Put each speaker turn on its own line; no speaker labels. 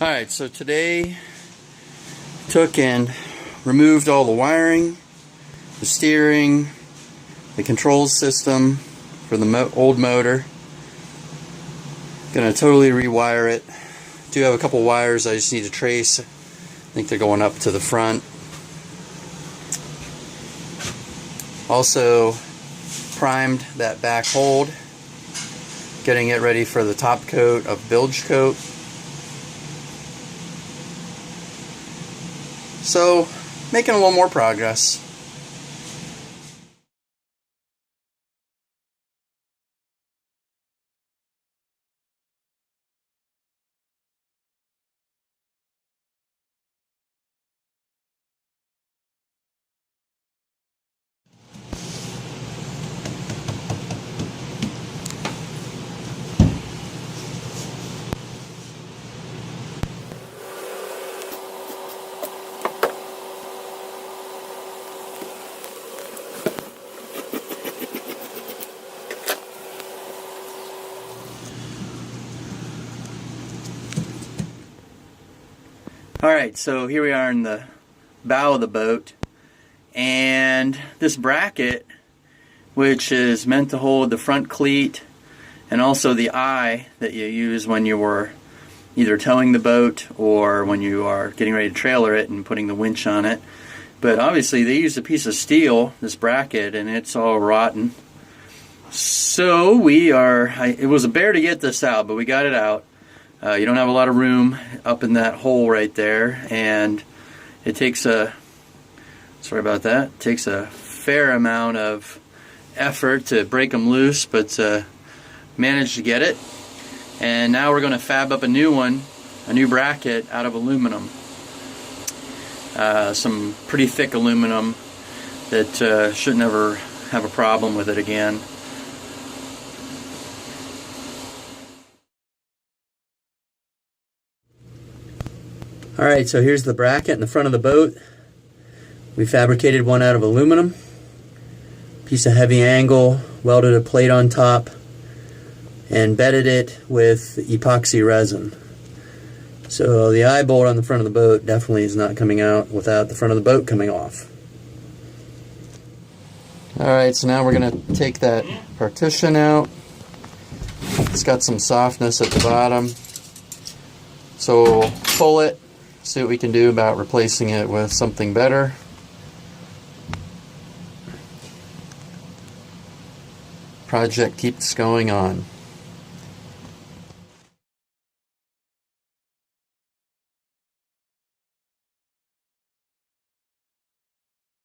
Alright, so today took and removed all the wiring, the steering, the control system for the old motor. Gonna totally rewire it. Do have a couple wires I just need to trace. I think they're going up to the front. Also primed that back hold, getting it ready for the top coat of bilge coat. So, making a little more progress. Alright, so here we are in the bow of the boat, and this bracket, which is meant to hold the front cleat and also the eye that you use when you were either towing the boat or when you are getting ready to trailer it and putting the winch on it. But obviously they used a piece of steel, this bracket, and it's all rotten. So it was a bear to get this out, but we got it out. You don't have a lot of room up in that hole right there, and it takes a fair amount of effort to break them loose, but managed to get it. And now we're going to fab up a new one, a new bracket out of aluminum. Some pretty thick aluminum that should never have a problem with it again. Alright, so here's the bracket in the front of the boat. We fabricated one out of aluminum. Piece of heavy angle, welded a plate on top, and bedded it with epoxy resin. So the eye bolt on the front of the boat definitely is not coming out without the front of the boat coming off. Alright, so now we're going to take that partition out. It's got some softness at the bottom. So we'll pull it, see what we can do about replacing it with something better. Project keeps going on.